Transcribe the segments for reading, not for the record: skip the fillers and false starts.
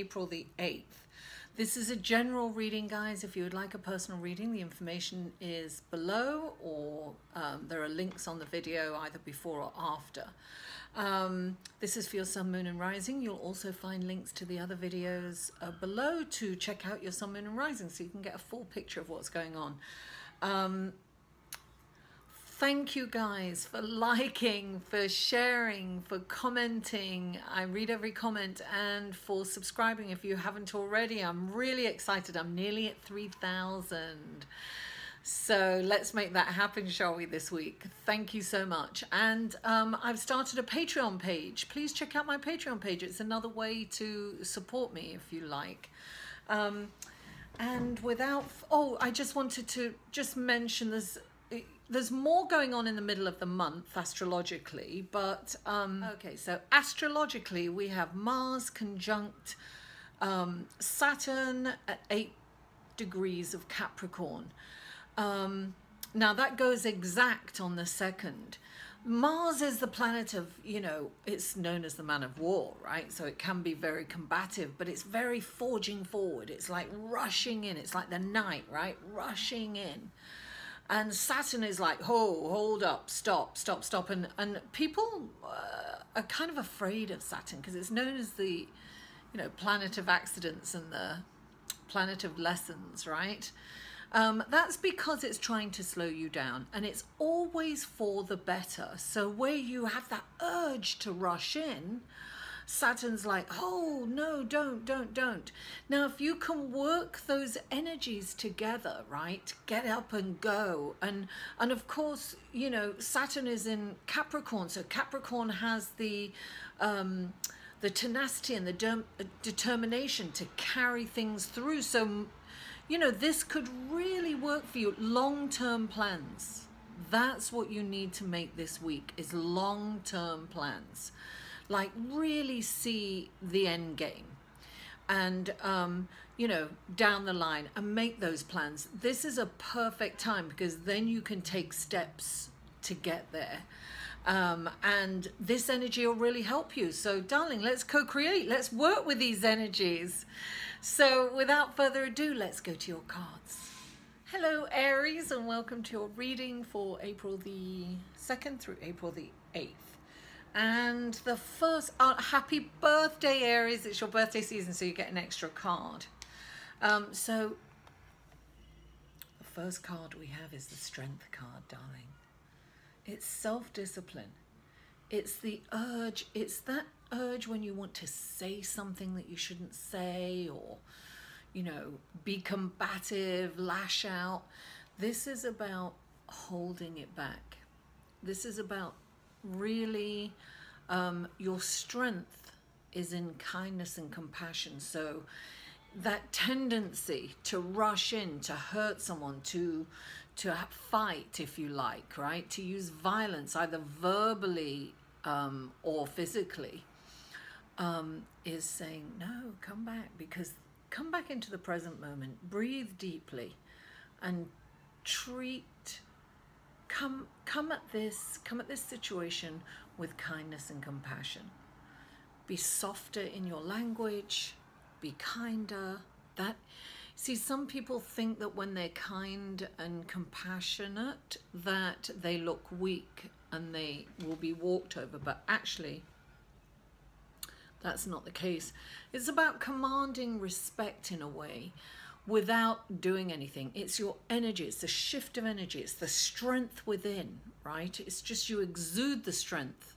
April the 8th. This is a general reading, guys. If you would like a personal reading, the information is below, or there are links on the video either before or after. This is for your sun, moon and rising. You'll also find links to the other videos below to check out your sun, moon and rising, so you can get a full picture of what's going on. Thank you guys for liking, for sharing, for commenting. I read every comment, and for subscribing if you haven't already. I'm really excited. I'm nearly at 3,000. So let's make that happen, shall we, this week? Thank you so much. And I've started a Patreon page. Please check out my Patreon page. It's another way to support me if you like. And without, I just wanted to mention there's more going on in the middle of the month astrologically, but okay, so astrologically we have Mars conjunct Saturn at 8 degrees of Capricorn. Now that goes exact on the 2nd. Mars is the planet of, it's known as the man of war, right? So it can be very combative, but it's very forging forward. It's like rushing in. It's like the knight, right? Rushing in. And Saturn is like, hold up, stop. And people are kind of afraid of Saturn because it's known as the, planet of accidents and the planet of lessons, right? That's because it's trying to slow you down, and it's always for the better. So where you have that urge to rush in, Saturn's like, oh, no, don't. Now, if you can work those energies together, right, get up and go. And of course, Saturn is in Capricorn. So Capricorn has the tenacity and the determination to carry things through. So, this could really work for you. Long-term plans. That's what you need to make this week, is long-term plans. Like really see the end game and, down the line, and make those plans. This is a perfect time because then you can take steps to get there. And this energy will really help you. So darling, let's co-create. Let's work with these energies. So without further ado, let's go to your cards. Hello, Aries, and welcome to your reading for April the 2nd through April the 8th. And the first, happy birthday, Aries. It's your birthday season, so you get an extra card. So the first card we have is the Strength card, darling. It's self-discipline. It's the urge. It's that urge when you want to say something that you shouldn't say, or, be combative, lash out. This is about holding it back. This is about really, your strength is in kindness and compassion. So that tendency to rush in, to hurt someone, to fight, if you like, right? To use violence, either verbally or physically, is saying, no, come back, because come back into the present moment, breathe deeply, and come at this situation with kindness and compassion. Be softer in your language, be kinder. See, some people think that when they're kind and compassionate that they look weak and they will be walked over, but actually that's not the case. It's about commanding respect in a way without doing anything. It's your energy, it's the shift of energy, it's the strength within, right? It's just you exude the strength.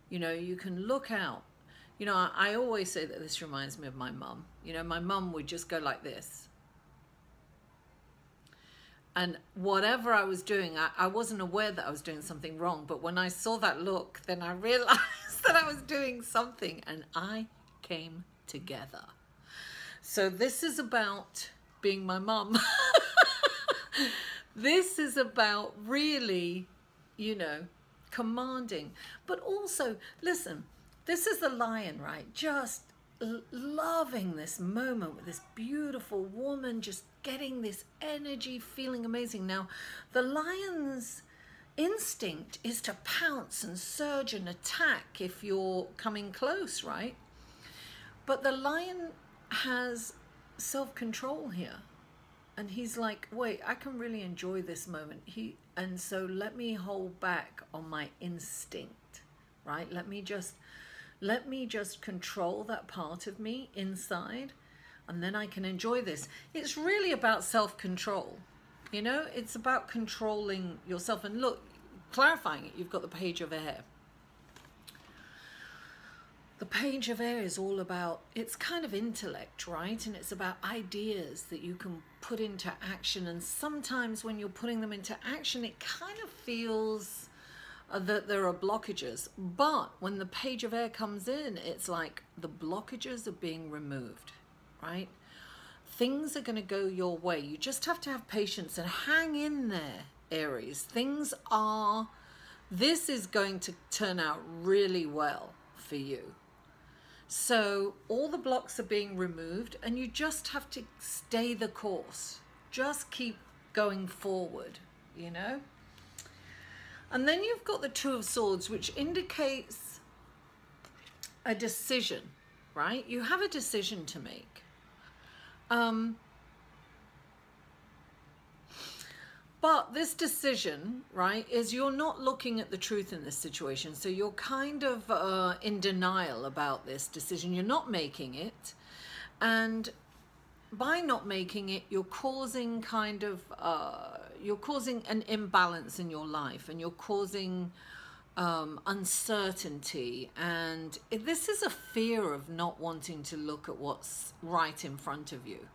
You can look out. I always say that this reminds me of my mum. My mum would just go like this. And whatever I was doing, I wasn't aware that I was doing something wrong. But when I saw that look, then I realized that I was doing something, and I came together. So this is about being my mum. This is about really, commanding. But also, listen, this is the lion, right? Just loving this moment with this beautiful woman, just getting this energy, feeling amazing. Now, the lion's instinct is to pounce and surge and attack if you're coming close, right? But the lion has self-control here. And he's like, wait, I can really enjoy this moment. And so let me hold back on my instinct, right? Let me just control that part of me inside, and then I can enjoy this. It's really about self-control, you know? It's about controlling yourself. And look, clarifying it, you've got the Page of Air. The Page of Air is all about, it's kind of intellect, right? And it's about ideas that you can put into action. And sometimes when you're putting them into action, it kind of feels that there are blockages. But when the Page of Air comes in, it's like the blockages are being removed, right? Things are going to go your way. You just have to have patience and hang in there, Aries. This is going to turn out really well for you. So all the blocks are being removed, and you just have to stay the course. Just keep going forward, you know? And then you've got the Two of Swords, which indicates a decision, right? You have a decision to make. But this decision, right, is you're not looking at the truth in this situation. So you're kind of in denial about this decision. You're not making it. And by not making it, you're causing you're causing an imbalance in your life, and you're causing uncertainty. And this is a fear of not wanting to look at what's right in front of you.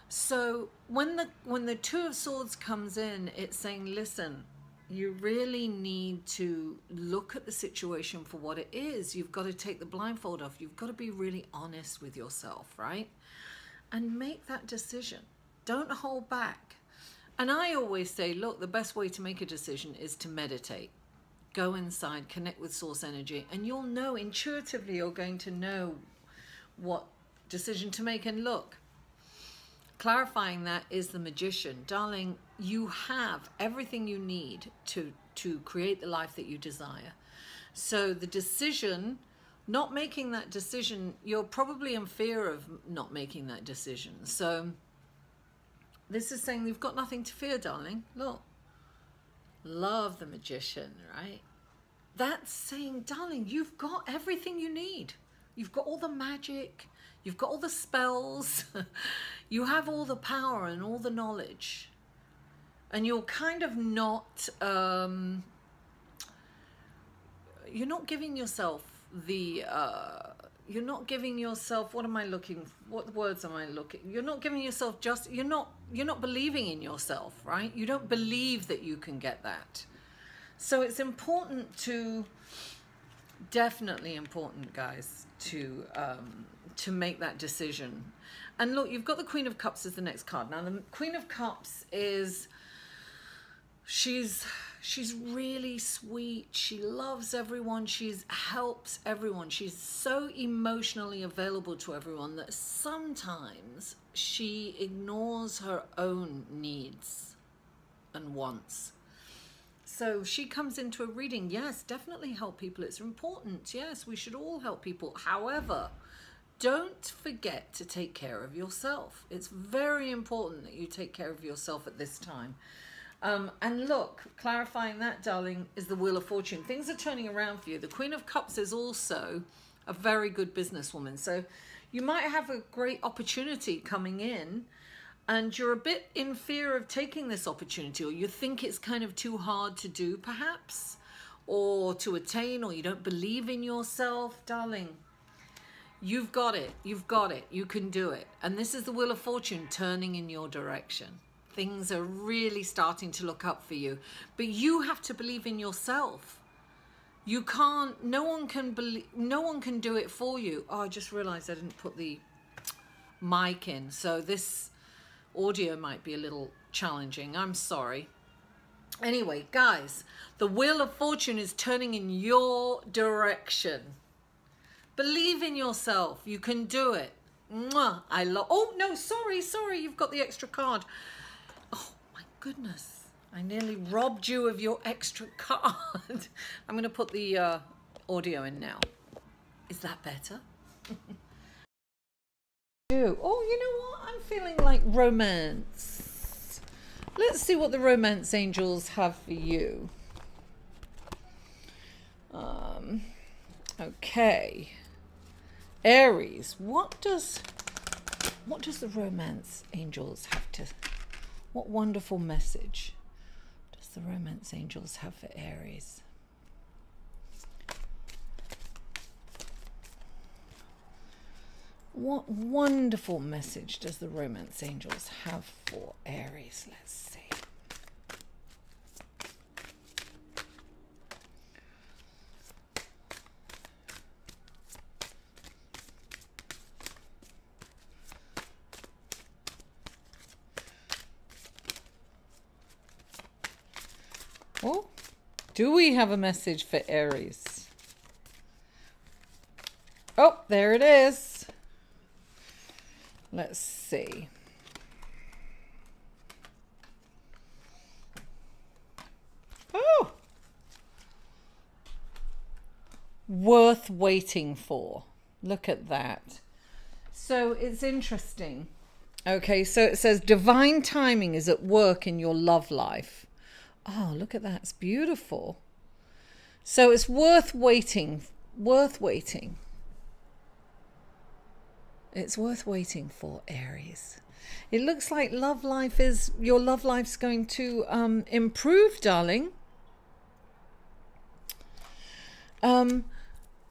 So when the Two of Swords comes in, it's saying, listen, you really need to look at the situation for what it is. You've got to take the blindfold off. You've got to be really honest with yourself, right? And make that decision. Don't hold back. And I always say, look, the best way to make a decision is to meditate. Go inside, connect with source energy, and you'll know intuitively, you're going to know what decision to make. And look, clarifying that is the Magician. Darling, you have everything you need to create the life that you desire. So the decision, not making that decision, you're probably in fear of not making that decision. So this is saying you've got nothing to fear, darling. Look, love the Magician, right? That's saying, darling, you've got everything you need. You've got all the magic. You've got all the spells. You have all the power and all the knowledge. And you're kind of not, you're not giving yourself the, you're not giving yourself, what words am I looking? You're not giving yourself you're not believing in yourself, right? You don't believe that you can get that. So it's important definitely important, guys, to make that decision. And look, you've got the Queen of Cups as the next card. Now, the Queen of Cups is, she's really sweet. She loves everyone. She helps everyone. She's so emotionally available to everyone that sometimes she ignores her own needs and wants. So she comes into a reading. Yes, definitely help people. It's important. Yes, we should all help people. However, don't forget to take care of yourself. It's very important that you take care of yourself at this time. And look, clarifying that, darling, is the Wheel of Fortune. Things are turning around for you. The Queen of Cups is also a very good businesswoman. So you might have a great opportunity coming in, and you're a bit in fear of taking this opportunity, or you think it's kind of too hard to do, perhaps, or to attain, or you don't believe in yourself. Darling, you've got it. You've got it. You can do it. And this is the Wheel of Fortune turning in your direction. Things are really starting to look up for you. But you have to believe in yourself. You can't, no one can do it for you. Oh, I just realized I didn't put the mic in. So this audio might be a little challenging. I'm sorry. Anyway, guys, the Wheel of Fortune is turning in your direction. Believe in yourself. You can do it. Mwah. Oh, no, sorry. You've got the extra card. Oh, my goodness. I nearly robbed you of your extra card. I'm going to put the audio in now. Is that better? you? Oh, you know what? I'm feeling like romance. Let's see what the romance angels have for you. Okay. Aries, what does the romance angels have to... What wonderful message does the romance angels have for Aries? What wonderful message does the romance angels have for Aries? Let's see. Oh, do we have a message for Aries? Oh, there it is. Let's see. Oh, worth waiting for. Look at that. So it's interesting. Okay, so it says divine timing is at work in your love life. Oh, look at that. It's beautiful. So it's worth waiting. Worth waiting. It's worth waiting for, Aries. It looks like your love life's going to improve, darling.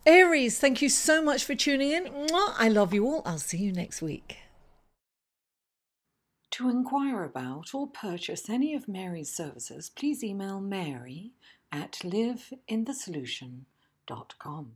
Aries, thank you so much for tuning in. Mwah! I love you all. I'll see you next week. To inquire about or purchase any of Mary's services, please email mary@liveinthesolution.com.